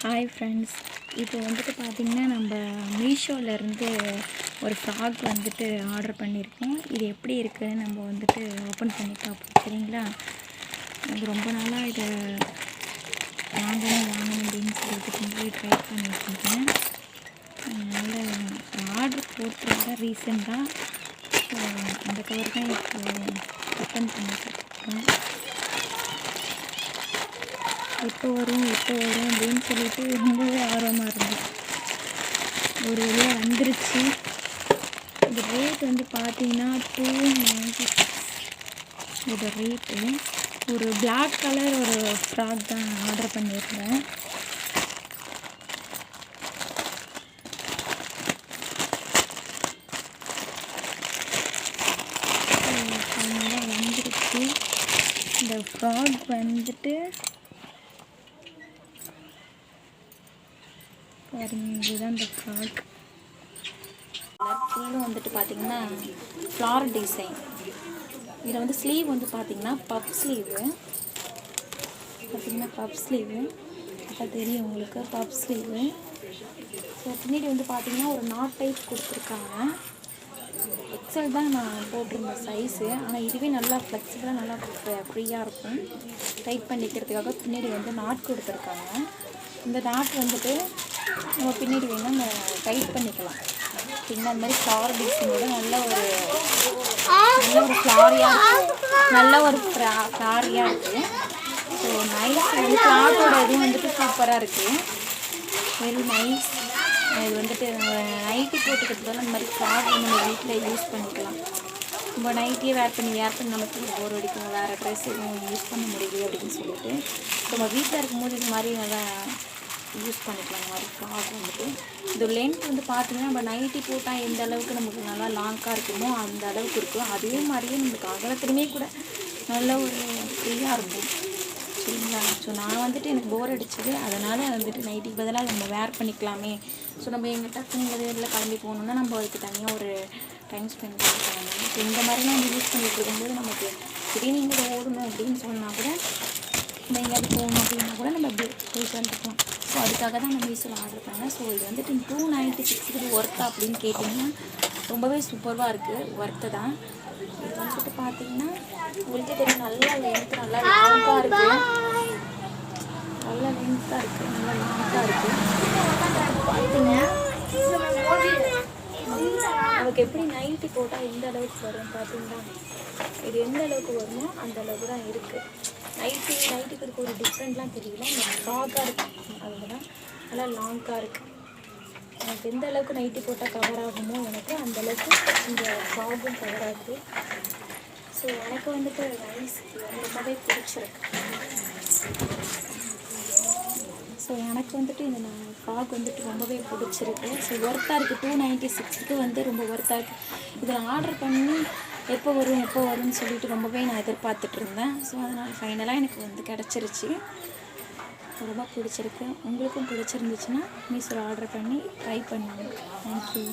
Hi friends, இப்போ வந்துட்டு பார்த்திங்கன்னா நம்ம மீஷோலேருந்து ஒரு ஃப்ராக் வந்துட்டு ஆர்டர் பண்ணியிருக்கோம். இது எப்படி இருக்குதுன்னு நம்ம வந்துட்டு ஓப்பன் பண்ணி பார்ப்போம். சரிங்களா? அது ரொம்ப நாளாக இதை வாங்கணும் அப்படின்னு சொல்லிட்டு ரொம்பவே ட்ரை பண்ணியிருக்கேன். அதனால் ஆர்டர் போட்டுருந்தா ரீசெண்டாக அந்த கவர் தான் இப்போ ஓப்பன் பண்ணிட்டுருக்கோம். எப்போ வரும் அப்படின்னு சொல்லிட்டு ரொம்பவே ஆர்வமாக இருந்தது. ஒரு வழியாக வந்துருச்சு. இந்த ரேட் வந்து பார்த்தீங்கன்னா 296 இதோட ரேட்டு. ஒரு பிளாக் கலர் ஒரு ஃப்ராக் தான் ஆர்டர் பண்ணியிருந்தேன். வந்துருச்சு. இந்த ஃப்ராக் வந்துட்டு பாருங்க, இதுதான் இந்த ஃப்ராக். ஃபுல்லும் வந்துட்டு பார்த்திங்கன்னா ஃப்ளார் டிசைன். இதில் வந்து ஸ்லீவ் வந்து பார்த்திங்கன்னா பப் ஸ்லீவு. பார்த்திங்கன்னா பப் ஸ்லீவு அப்போ தெரியும் உங்களுக்கு, பப் ஸ்லீவு. ஸோ பின்னாடி வந்து பார்த்திங்கன்னா ஒரு நாட் டைப் கொடுத்துருக்காங்க. எக்ஸல் தான் நான் போட்டிருந்தேன் சைஸு. ஆனால் இதுவே நல்லா ஃப்ளெக்சிபிளாக நல்லா ஃப்ரீயாக இருக்கும். டைட் பண்ணிக்கிறதுக்காக பின்னாடி வந்து நாட் கொடுத்துருக்காங்க. இந்த நாட் வந்துட்டு நம்ம பின்னாடி வேணால் நம்ம டைட் பண்ணிக்கலாம். சரிங்களா? அந்த மாதிரி ஃப்ளார் டிசைனோட நல்ல ஒரு ஃப்ளாரியாக இருக்குது. So nice. வந்து கிளாத்தோட இதுவும் வந்துட்டு சூப்பராக இருக்குது. Very nice. இது வந்துட்டு நம்ம நைட்டி போட்டுக்கிறதுனால இந்த மாதிரி ஃப்ளாக் வந்து நம்ம வீட்டில் யூஸ் பண்ணிக்கலாம். நம்ம நைட்டியே வேர் பண்ணி நமக்கு போர் அடிக்கும், வேறு ட்ரெஸ் எதுவும் யூஸ் பண்ண முடியல அப்படின்னு சொல்லிட்டு நம்ம வீட்டில் இருக்கும்போது இது மாதிரி நல்லா யூஸ் பண்ணிக்கலாம். இந்த மாதிரி ஃப்ராக் வந்துட்டு இது லென்த் வந்து பார்த்திங்கன்னா நம்ம நைட்டி போட்டால் எந்த அளவுக்கு நமக்கு நல்லா லாங்காக இருக்குமோ அந்த அளவுக்கு இருக்கும். அதே மாதிரியே நமக்கு அகலத்துலையுமே கூட நல்ல ஒரு ஃப்ரீயாக இருக்கும். சரிங்களா? ஸோ நான் வந்துட்டு எனக்கு போர் அடிச்சது, அதனால் வந்துட்டு நைட்டிக்கு பதிலாக நம்ம வேர் பண்ணிக்கலாமே. ஸோ நம்ம எங்கள் டக்குன்னு இதில் கிளம்பி போகணுன்னா நம்ம அதுக்கு தனியாக ஒரு டைம் ஸ்பெண்ட் பண்ணிக்கலாம். ஸோ இந்த மாதிரிலாம் நம்ம யூஸ் பண்ணிகிட்டு இருக்கும்போது நமக்கு திடீர்னு இங்கே ஓடணும் அப்படின்னு சொன்னால் கூட நம்ம எங்கேயாவது போகணும் அப்படின்னா கூட நம்ம அப்படி போய் வந்துக்கலாம். ஸோ அதுக்காக தான் நான் மீஷோவில் ஆர்டர் பண்ணேன். ஸோ இது வந்துட்டு 296 ஒர்த்தா அப்படின்னு கேட்டிங்கன்னா ரொம்பவே சூப்பராக இருக்குது. ஒர்த்து தான். இது வந்துட்டு பார்த்திங்கன்னா உங்களுக்கே தெரியும், நல்லா லென்த்து, நல்லா லாங்காக இருக்குது. நல்லா லென்த்தாக இருக்குது, நல்லா லாங்காக இருக்குது. பார்த்திங்கன்னா நமக்கு எப்படி நைட்டி போட்டால் எந்த அளவுக்கு வரும் பார்த்திங்கன்னா, இது எந்த அளவுக்கு வருமோ அந்த அளவுக்கு தான் இருக்குது. நைட்டுக்கு இருக்க ஒரு டிஃப்ரெண்ட்லாம் தெரியல. இந்த ஃப்ராகாக இருக்குது, அதுதான் நல்லா லாங்காக இருக்குது. எனக்கு எந்த அளவுக்கு நைட்டி போட்டால் கவர் ஆகுமோ எனக்கு அந்தளவுக்கு இந்த ஃப்ராகும் கவர் ஆகுது. ஸோ எனக்கு வந்துட்டு நைஸ், ரொம்பவே பிடிச்சிருக்கு. ஸோ எனக்கு வந்துட்டு இந்த ஃப்ராக் வந்துட்டு ரொம்பவே பிடிச்சிருக்கு. ஸோ ஒர்த்தாக இருக்குது. 296க்கு வந்து ரொம்ப ஒர்த்தாக இருக்குது. இதில் ஆர்டர் பண்ணி எப்போ வரும்னு சொல்லிட்டு ரொம்பவே நான் எதிர்பார்த்துட்டு இருந்தேன். ஸோ அதனால் ஃபைனலாக எனக்கு வந்து கிடச்சிருச்சு. ரொம்ப பிடிச்சிருக்கு. உங்களுக்கும் பிடிச்சிருந்துச்சுன்னா மீஷோவில் ஆர்டர் பண்ணி ட்ரை பண்ணுங்கள். தேங்க்யூ.